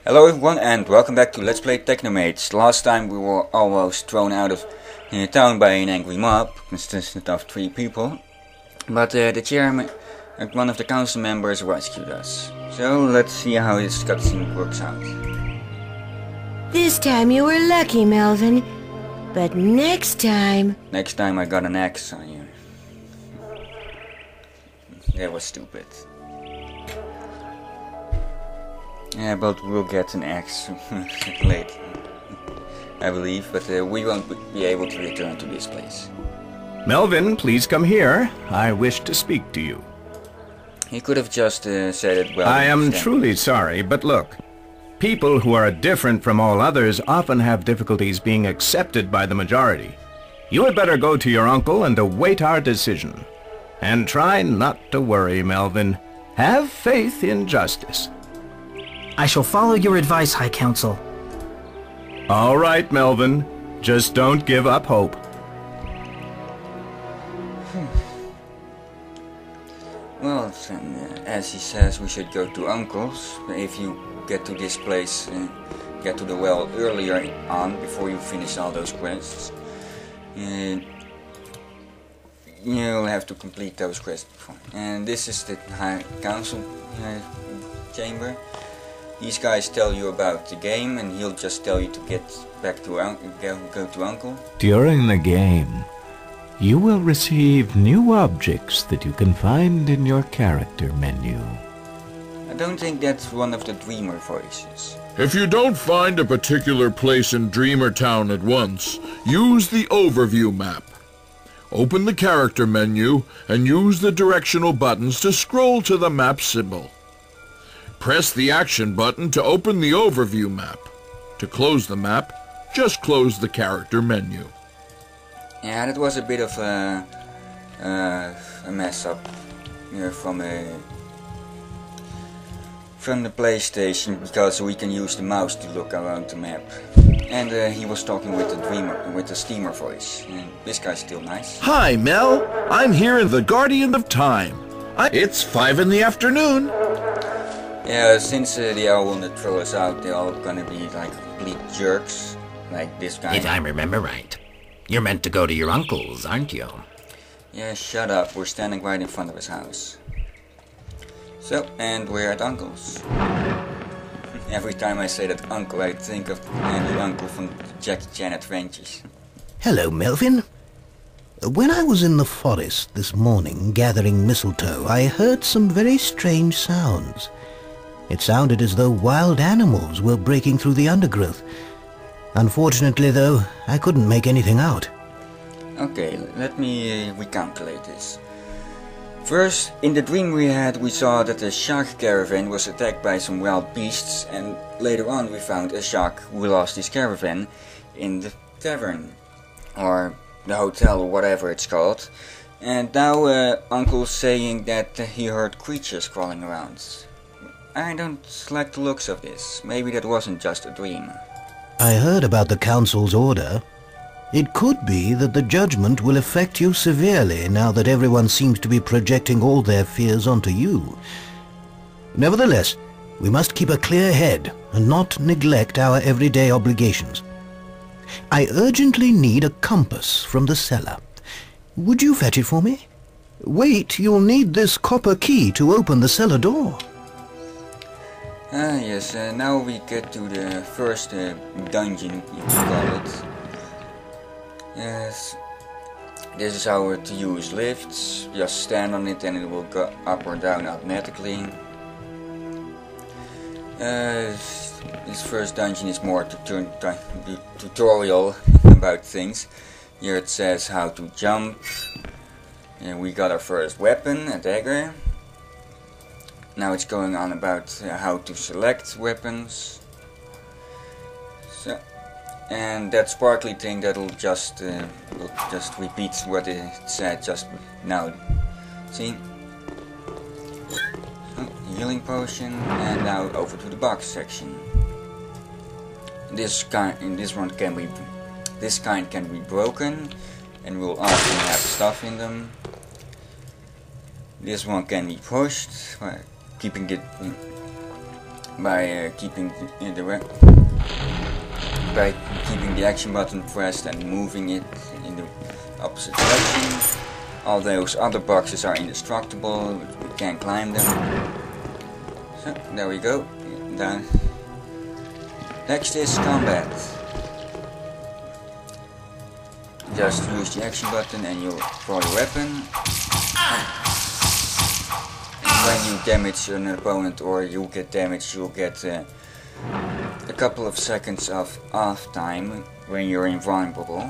Hello everyone and welcome back to Let's Play TechnoMage. Last time we were almost thrown out of town by an angry mob, consisting of 3 people. But the chairman and one of the council members rescued us. So let's see how this cutscene works out. This time you were lucky, Melvin. But next time... Next time I got an axe on you. That was stupid. Yeah, but we'll get an axe later, I believe, but we won't be able to return to this place. Melvin, please come here. I wish to speak to you. He could have just said it well. I am truly sorry, but look. People who are different from all others often have difficulties being accepted by the majority. You had better go to your uncle and await our decision. And try not to worry, Melvin. Have faith in justice. I shall follow your advice, High Council. All right, Melvin. Just don't give up hope. Well, then, as he says, we should go to Uncle's. If you get to this place, get to the well earlier on, before you finish all those quests, you'll have to complete those quests before. And this is the High Council chamber. These guys tell you about the game, and he'll just tell you to get back to go to Uncle. During the game, you will receive new objects that you can find in your character menu. I don't think that's one of the Dreamer voices. If you don't find a particular place in Dreamer Town at once, use the overview map. Open the character menu and use the directional buttons to scroll to the map symbol. Press the action button to open the overview map. To close the map, just close the character menu. Yeah, that was a bit of a mess up from the PlayStation, because we can use the mouse to look around the map. And he was talking with the Steamer voice. And this guy's still nice. Hi, Mel. I'm here in the Guardian of Time. It's 5 in the afternoon. Yeah, since the owl will not throw us out, they're all gonna be like complete jerks, like this guy. If I remember right, you're meant to go to your uncle's, aren't you? Yeah, shut up, we're standing right in front of his house. So, and we're at Uncle's. Every time I say that uncle, I think of the uncle from Jackie Chan Adventures. Hello, Melvin. When I was in the forest this morning gathering mistletoe, I heard some very strange sounds. It sounded as though wild animals were breaking through the undergrowth. Unfortunately, though, I couldn't make anything out. Okay, let me recalculate this. First, in the dream we had, we saw that the shark caravan was attacked by some wild beasts, and later on we found a shark who lost his caravan in the tavern, or the hotel, or whatever it's called. And now Uncle's saying that he heard creatures crawling around. I don't like the looks of this. Maybe that wasn't just a dream. I heard about the Council's order. It could be that the judgment will affect you severely now that everyone seems to be projecting all their fears onto you. Nevertheless, we must keep a clear head and not neglect our everyday obligations. I urgently need a compass from the cellar. Would you fetch it for me? Wait, you'll need this copper key to open the cellar door. Ah yes, now we get to the first dungeon, you can call it. Yes, this is how to use lifts. Just stand on it and it will go up or down automatically. This first dungeon is more tutorial about things. Here it says how to jump. And we got our first weapon, a dagger. Now it's going on about how to select weapons. So, and that sparkly thing that'll just repeat what it said just now. See? Oh, healing potion, and now over to the box section. This kind can be broken, and will often have stuff in them. This one can be pushed, keeping it by keeping the action button pressed and moving it in the opposite direction. All those other boxes are indestructible, we can't climb them. So, there we go, down. Next is combat. Just use the action button and you throw your weapon. And when you damage an opponent or you get damaged, you'll get a couple of seconds of off time when you're invulnerable.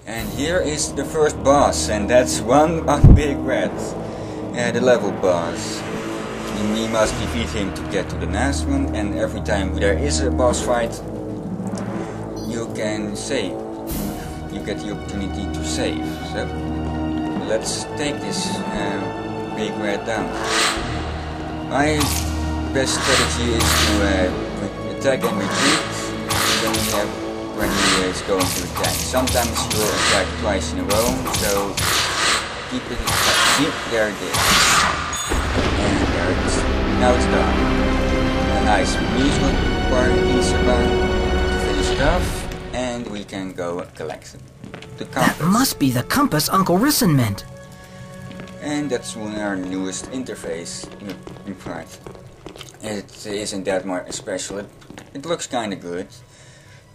And here is the first boss, and that's one big rat. The level boss. We must defeat him to get to the last one, and every time there is a boss fight, you can save. You get the opportunity to save. So, let's take this big rat down. My best strategy is to attack and retreat when he is going to attack. Sometimes he will attack twice in a row, so keep it. See, there it is. And there it is. Now it's done. A nice musical piece about to finish it off, and we can go collect the compass. That must be the compass Uncle Risson meant. And that's our newest interface. In fact, it isn't that much special. It looks kind of good.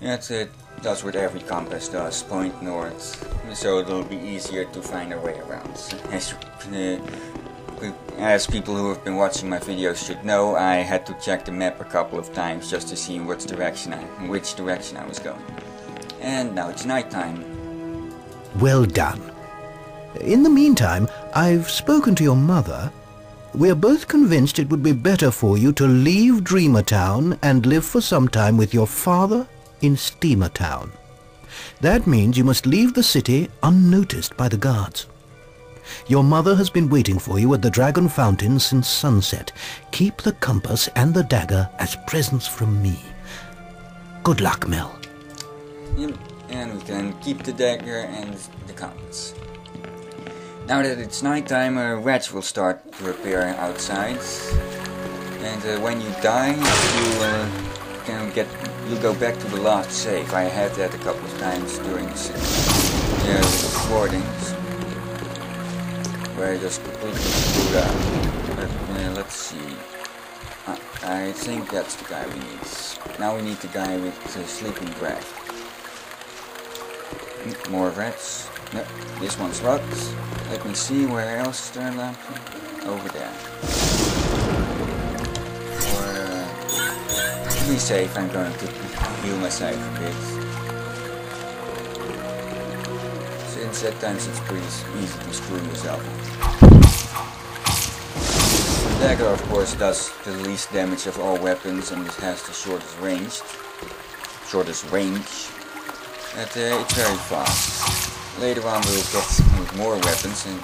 It does what every compass does, point north, so it'll be easier to find our way around. As people who have been watching my videos should know, I had to check the map a couple of times just to see which direction I was going. And now it's nighttime. Well done. In the meantime, I've spoken to your mother. We're both convinced it would be better for you to leave Dreamer Town and live for some time with your father in Steamer Town. That means you must leave the city unnoticed by the guards. Your mother has been waiting for you at the Dragon Fountain since sunset. Keep the compass and the dagger as presents from me. Good luck, Mel. And we can keep the dagger and the compass. Now that it's nighttime, rats will start to appear outside. And when you die, you'll go back to the last save. I had that a couple of times during the recordings, where I just completely screwed up. But let's see. I think that's the guy we need. Now we need the guy with the sleeping draft. More rats. No, this one's locked. Let me see, where else is there left? Over there. To be safe, I'm going to heal myself a bit. Since at times it's pretty easy to screw yourself up. The dagger, of course, does the least damage of all weapons, and it has the shortest range. But it's very fast. Later on we'll get more weapons and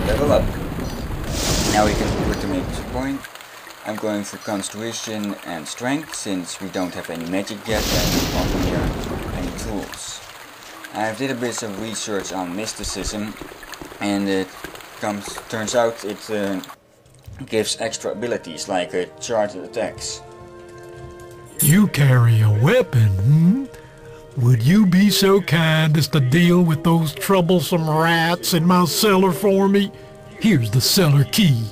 level up. Now we can put them into point. I'm going for Constitution and Strength, since we don't have any magic yet and we don't need any tools. I did a bit of research on mysticism, and it turns out it gives extra abilities like charged attacks. You carry a weapon, hmm? Would you be so kind as to deal with those troublesome rats in my cellar for me? Here's the cellar key.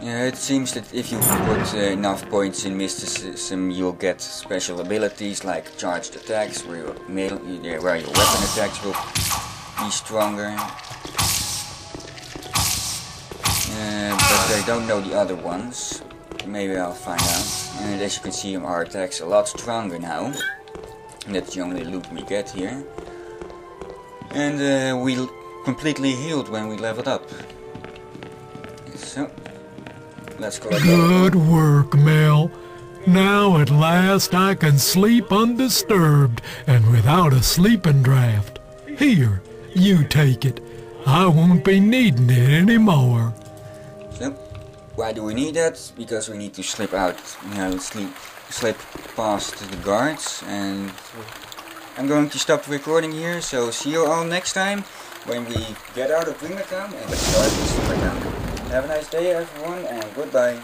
Yeah, it seems that if you put enough points in mysticism, you'll get special abilities like charged attacks, where your weapon attacks will be stronger. But I don't know the other ones. Maybe I'll find out. And as you can see, our attacks are a lot stronger now. And that's the only loot we get here. And we completely healed when we leveled up. So, let's collect. Good work, Mel. Now at last I can sleep undisturbed and without a sleeping draft. Here, you take it. I won't be needing it anymore. So, why do we need that? Because we need to slip out, slip past the guards. And I'm going to stop recording here, so see you all next time. when we get out of Dreamer Town and start in Super Town. Have a nice day everyone, and goodbye.